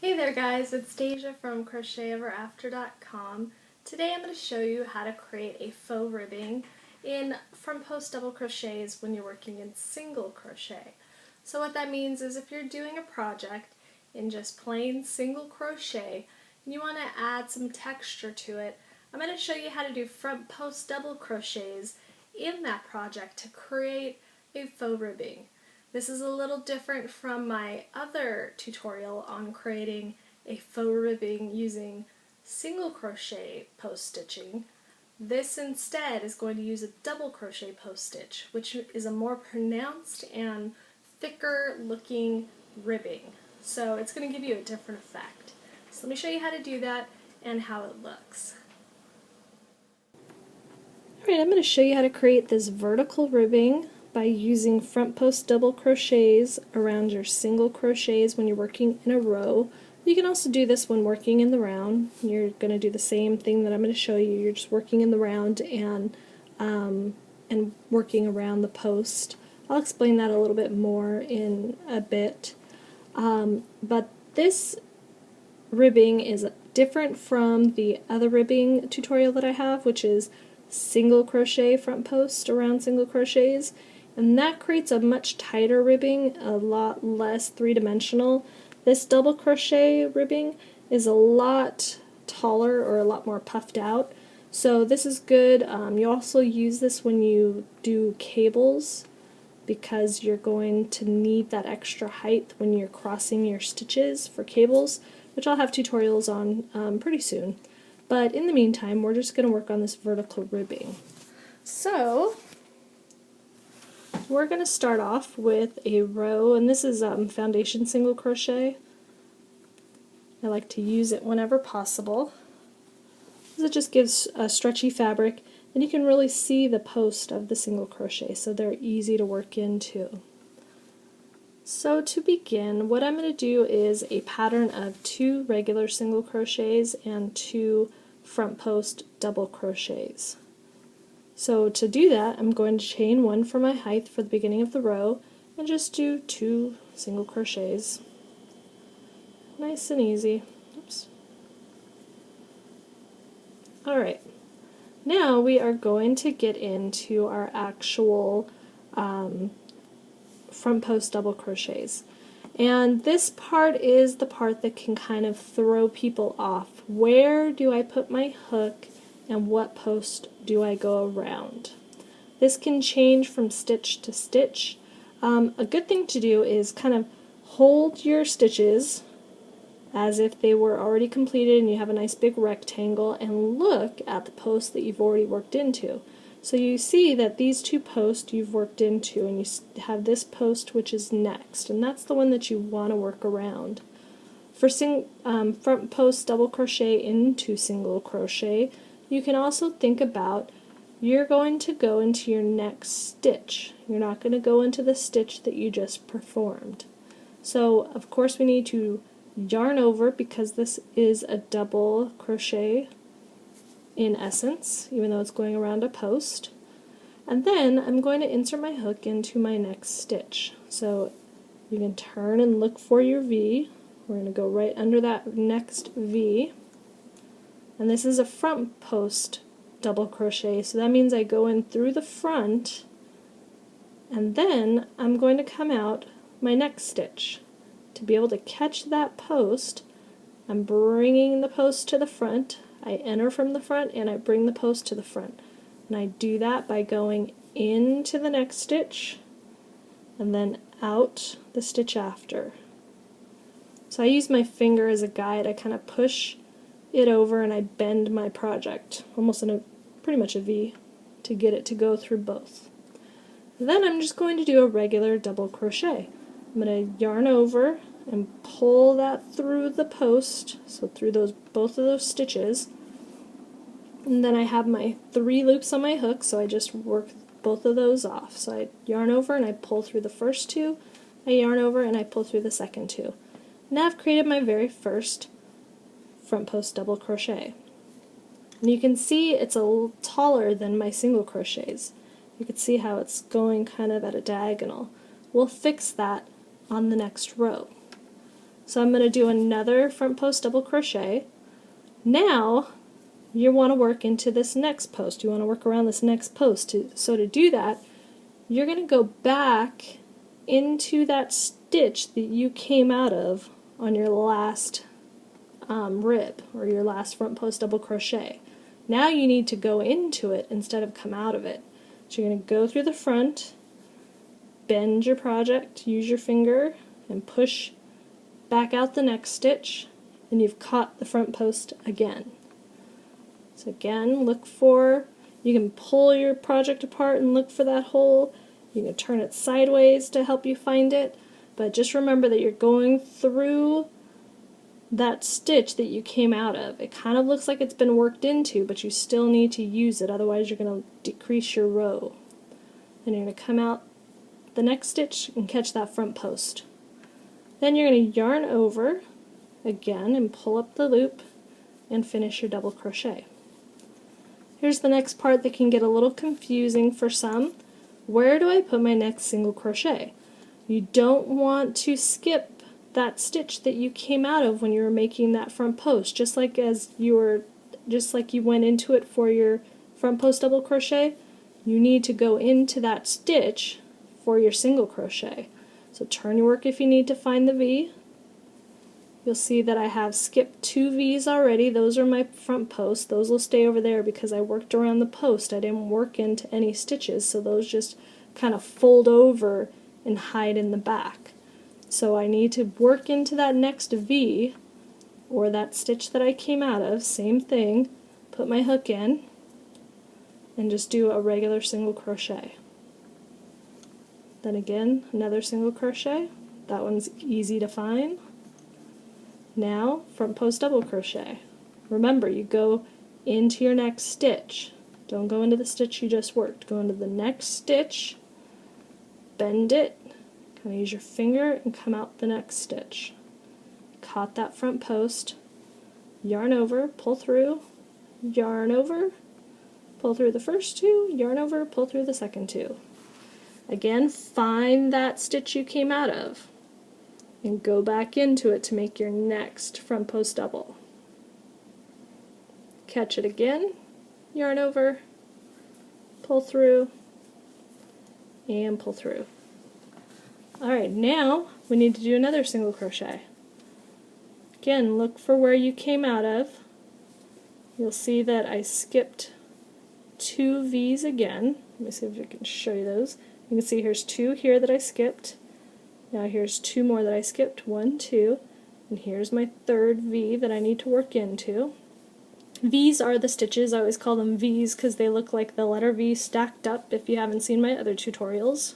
Hey there guys, it's Deja from CrochetEverAfter.com. Today I'm going to show you how to create a faux ribbing in front post double crochets when you're working in single crochet. So what that means is if you're doing a project in just plain single crochet and you want to add some texture to it, I'm going to show you how to do front post double crochets in that project to create a faux ribbing. This is a little different from my other tutorial on creating a faux ribbing using single crochet post stitching. This instead is going to use a double crochet post stitch, which is a more pronounced and thicker looking ribbing. So it's going to give you a different effect. So let me show you how to do that and how it looks. Alright, I'm going to show you how to create this vertical ribbing by using front post double crochets around your single crochets when you're working in a row. You can also do this when working in the round. You're going to do the same thing that I'm going to show you. You're just working in the round and working around the post. I'll explain that a little bit more in a bit. But this ribbing is different from the other ribbing tutorial that I have, which is single crochet front post around single crochets. And that creates a much tighter ribbing, a lot less three-dimensional. This double crochet ribbing is a lot taller or a lot more puffed out. So this is good. You also use this when you do cables because you're going to need that extra height when you're crossing your stitches for cables, which I'll have tutorials on pretty soon. But in the meantime, we're just going to work on this vertical ribbing. So we're going to start off with a row, and this is foundation single crochet. I like to use it whenever possible, because it just gives a stretchy fabric, and you can really see the post of the single crochet, so they're easy to work into. So to begin, what I'm going to do is a pattern of 2 regular single crochets and 2 front post double crochets. So to do that, I'm going to chain 1 for my height for the beginning of the row and just do 2 single crochets. Nice and easy. Oops. Alright, now we are going to get into our actual front post double crochets. And this part is the part that can kind of throw people off. Where do I put my hook and what post do I go around? This can change from stitch to stitch. A good thing to do is kind of hold your stitches as if they were already completed and you have a nice big rectangle, and look at the post that you've already worked into. So you see that these 2 posts you've worked into, and you have this post which is next, and that's the one that you want to work around. For front post double crochet into single crochet, you can also think about you're going to go into your next stitch. You're not going to go into the stitch that you just performed. So of course we need to yarn over, because this is a double crochet in essence, even though it's going around a post. And then I'm going to insert my hook into my next stitch. So you can turn and look for your V. We're going to go right under that next V. And this is a front post double crochet, so that means I go in through the front, and then I'm going to come out my next stitch. To be able to catch that post, I'm bringing the post to the front. I enter from the front and I bring the post to the front. And I do that by going into the next stitch and then out the stitch after. So I use my finger as a guide. I kind of push it over and I bend my project, almost in a pretty much a V, to get it to go through both. Then I'm just going to do a regular double crochet. I'm going to yarn over and pull that through the post, so through both of those stitches, and then I have my 3 loops on my hook, so I just work both of those off. So I yarn over and I pull through the first 2, I yarn over and I pull through the second 2. Now I've created my very first front post double crochet. And you can see it's a little taller than my single crochets. You can see how it's going kind of at a diagonal. We'll fix that on the next row. So I'm going to do another front post double crochet. Now you want to work into this next post. You want to work around this next post. So to do that, you're going to go back into that stitch that you came out of on your last rib, or your last front post double crochet. Now you need to go into it instead of come out of it. So you're going to go through the front, bend your project, use your finger, and push back out the next stitch, and you've caught the front post again. So again, you can pull your project apart and look for that hole. You can turn it sideways to help you find it, but just remember that you're going through that stitch that you came out of. It kind of looks like it's been worked into, but you still need to use it, otherwise you're going to decrease your row. And you're going to come out the next stitch and catch that front post. Then you're going to yarn over again and pull up the loop and finish your double crochet. Here's the next part that can get a little confusing for some. Where do I put my next single crochet? You don't want to skip that stitch that you came out of when you were making that front post, just like you went into it for your front post double crochet. You need to go into that stitch for your single crochet. So turn your work if you need to find the V. You'll see that I have skipped 2 V's already. Those are my front posts. Those will stay over there because I worked around the post. I didn't work into any stitches, so those just kind of fold over and hide in the back. So I need to work into that next V, or that stitch that I came out of, same thing, put my hook in, and just do a regular single crochet. Then again, another single crochet. That one's easy to find. Now, front post double crochet. Remember, you go into your next stitch. Don't go into the stitch you just worked. Go into the next stitch, bend it, kind of use your finger, and come out the next stitch. Caught that front post, yarn over, pull through, yarn over, pull through the first 2, yarn over, pull through the second 2. Again, find that stitch you came out of and go back into it to make your next front post double. Catch it again, yarn over, pull through, and pull through. Alright, now we need to do another single crochet. Again, look for where you came out of. You'll see that I skipped 2 V's again. Let me see if I can show you those. You can see here's 2 here that I skipped. Now here's 2 more that I skipped, 1, 2, and here's my 3rd V that I need to work into. V's are the stitches. I always call them V's because they look like the letter V stacked up if you haven't seen my other tutorials.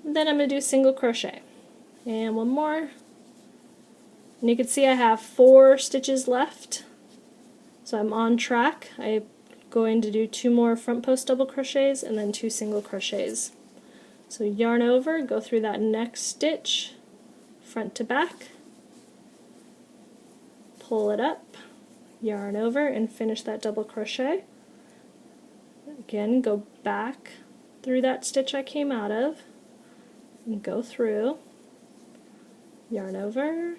And then I'm going to do single crochet. And one more. And you can see I have 4 stitches left. So I'm on track. I'm going to do 2 more front post double crochets and then 2 single crochets. So yarn over, go through that next stitch, front to back, pull it up, yarn over, and finish that double crochet. Again, go back through that stitch I came out of, and go through, yarn over,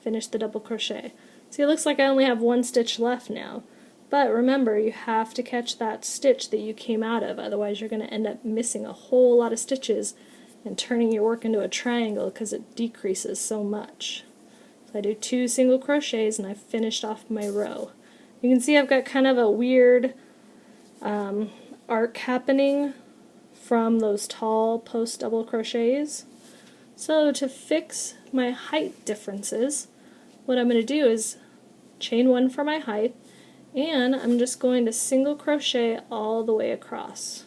finish the double crochet. See, it looks like I only have 1 stitch left now. But remember, you have to catch that stitch that you came out of, otherwise you're going to end up missing a whole lot of stitches and turning your work into a triangle because it decreases so much. So I do 2 single crochets and I've finished off my row. You can see I've got kind of a weird arc happening from those tall post double crochets. So to fix my height differences, what I'm going to do is chain 1 for my height, and I'm just going to single crochet all the way across.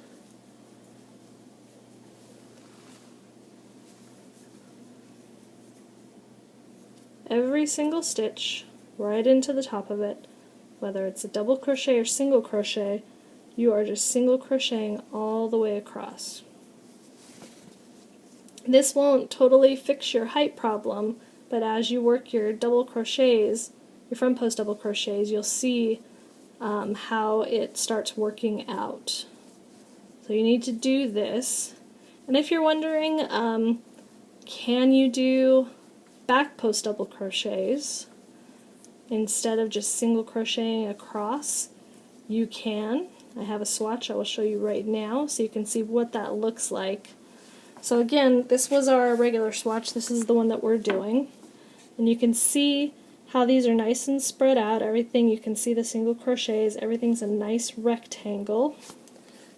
Every single stitch right into the top of it, whether it's a double crochet or single crochet, you are just single crocheting all the way across. This won't totally fix your height problem, but as you work your double crochets, your front post double crochets, you'll see how it starts working out. So you need to do this. And if you're wondering, can you do back post double crochets, instead of just single crocheting across, you can. I have a swatch I will show you right now so you can see what that looks like. So again, this was our regular swatch. This is the one that we're doing. And you can see how these are nice and spread out. Everything, you can see the single crochets. Everything's a nice rectangle.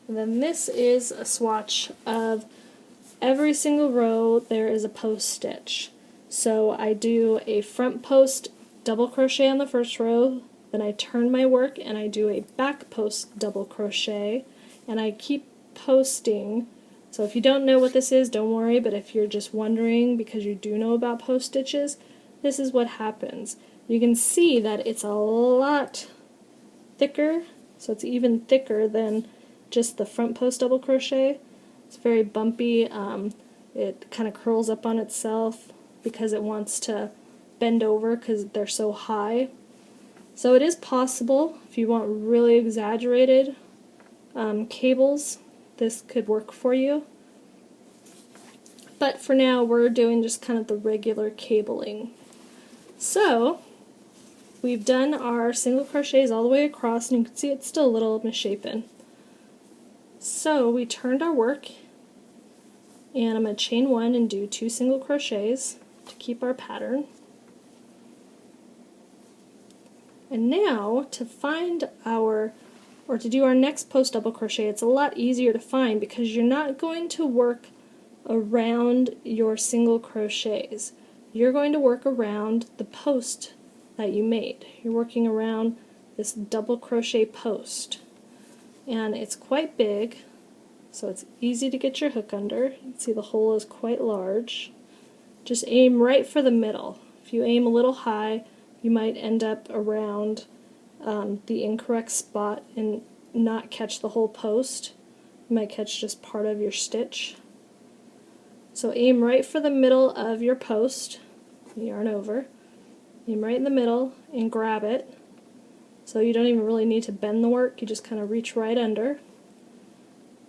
And then this is a swatch of every single row there is a post stitch. So I do a front post double crochet on the first row, then I turn my work and I do a back post double crochet, and I keep posting. So if you don't know what this is, don't worry, but if you're just wondering because you do know about post stitches, this is what happens. You can see that it's a lot thicker, so it's even thicker than just the front post double crochet. It's very bumpy. It kind of curls up on itself because it wants to bend over because they're so high. So it is possible, if you want really exaggerated cables, this could work for you. But for now, we're doing just kind of the regular cabling. So we've done our single crochets all the way across, and you can see it's still a little misshapen. So we turned our work, and I'm going to chain one and do 2 single crochets to keep our pattern. And now to find our, or to do our next post double crochet, it's a lot easier to find because you're not going to work around your single crochets. You're going to work around the post that you made. You're working around this double crochet post. And it's quite big, so it's easy to get your hook under. You can see the hole is quite large. Just aim right for the middle. If you aim a little high, you might end up around the incorrect spot and not catch the whole post. You might catch just part of your stitch. So aim right for the middle of your post, yarn over, aim right in the middle and grab it. So you don't even really need to bend the work, you just kind of reach right under.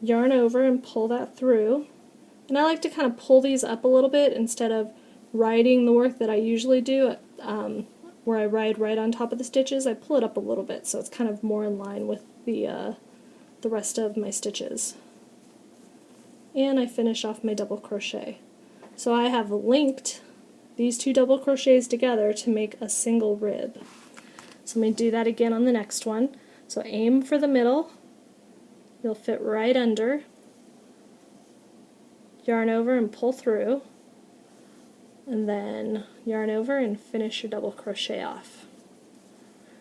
Yarn over and pull that through. And I like to kind of pull these up a little bit instead of riding the work that I usually do, where I ride right on top of the stitches. I pull it up a little bit so it's kind of more in line with the rest of my stitches. And I finish off my double crochet. So I have linked these 2 double crochets together to make a single rib. So I'm going to do that again on the next one. So aim for the middle, you'll fit right under, yarn over and pull through, and then yarn over and finish your double crochet off.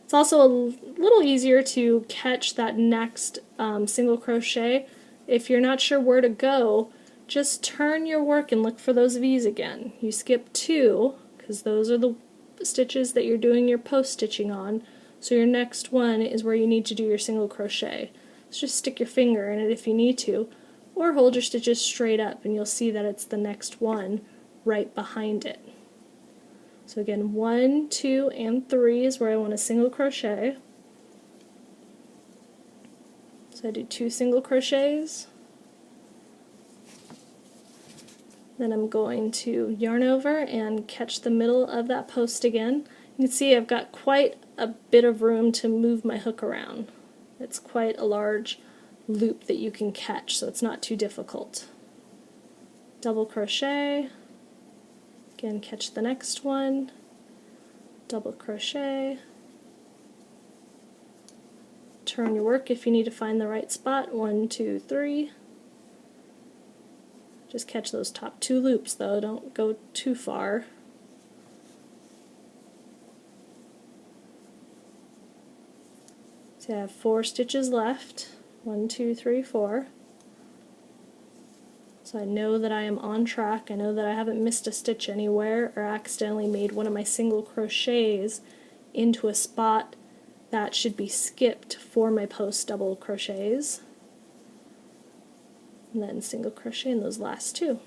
It's also a little easier to catch that next single crochet. If you're not sure where to go, just turn your work and look for those V's again. You skip 2 because those are the stitches that you're doing your post stitching on, so your next one is where you need to do your single crochet. So just stick your finger in it if you need to, or hold your stitches straight up and you'll see that it's the next one right behind it. So again, 1, 2, and 3 is where I want a single crochet. So I do 2 single crochets. Then I'm going to yarn over and catch the middle of that post again. You can see I've got quite a bit of room to move my hook around. It's quite a large loop that you can catch, so it's not too difficult. Double crochet, again catch the next one, double crochet, turn your work if you need to find the right spot, 1, 2, 3. Just catch those top 2 loops though, don't go too far. So I have 4 stitches left, 1, 2, 3, 4. So I know that I am on track, I know that I haven't missed a stitch anywhere or accidentally made one of my single crochets into a spot that should be skipped for my post double crochets. And then single crochet in those last 2.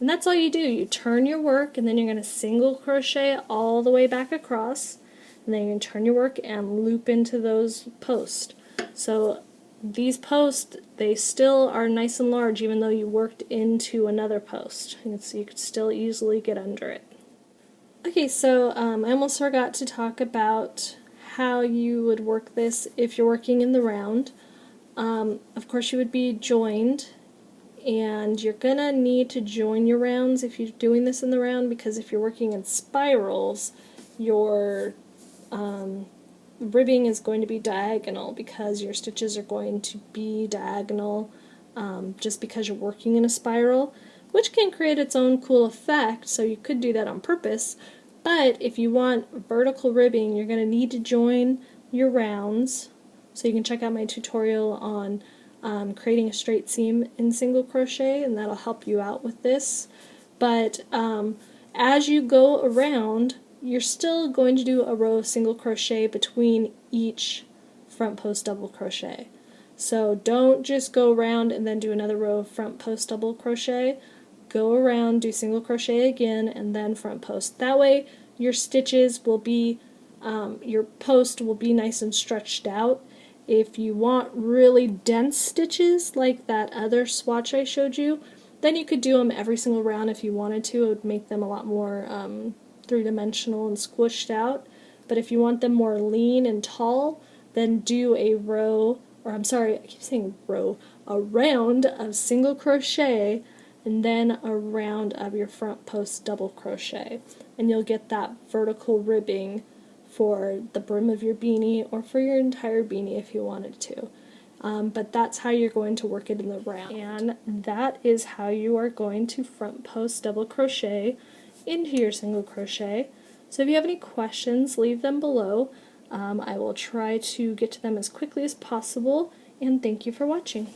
And that's all you do. You turn your work and then you're going to single crochet all the way back across, and then you're going to turn your work and loop into those posts. So these posts, they still are nice and large even though you worked into another post. And so you could still easily get under it. Okay, so I almost forgot to talk about how you would work this if you're working in the round. Of course you would be joined, and you're gonna need to join your rounds if you're doing this in the round, because if you're working in spirals, your ribbing is going to be diagonal because your stitches are going to be diagonal just because you're working in a spiral, which can create its own cool effect, so you could do that on purpose. But if you want vertical ribbing, you're going to need to join your rounds. So you can check out my tutorial on creating a straight seam in single crochet, and that'll help you out with this. But as you go around, you're still going to do a row of single crochet between each front post double crochet. So don't just go around and then do another row of front post double crochet. Go around, do single crochet again, and then front post. That way your stitches will be, your post will be nice and stretched out. If you want really dense stitches like that other swatch I showed you, then you could do them every single round if you wanted to. It would make them a lot more three-dimensional and squished out. But if you want them more lean and tall, then do a row, or I'm sorry, I keep saying row, a round of single crochet and then a round of your front post double crochet, and you'll get that vertical ribbing for the brim of your beanie or for your entire beanie if you wanted to. But that's how you're going to work it in the round, and that is how you are going to front post double crochet into your single crochet. So if you have any questions, leave them below. I will try to get to them as quickly as possible, and thank you for watching.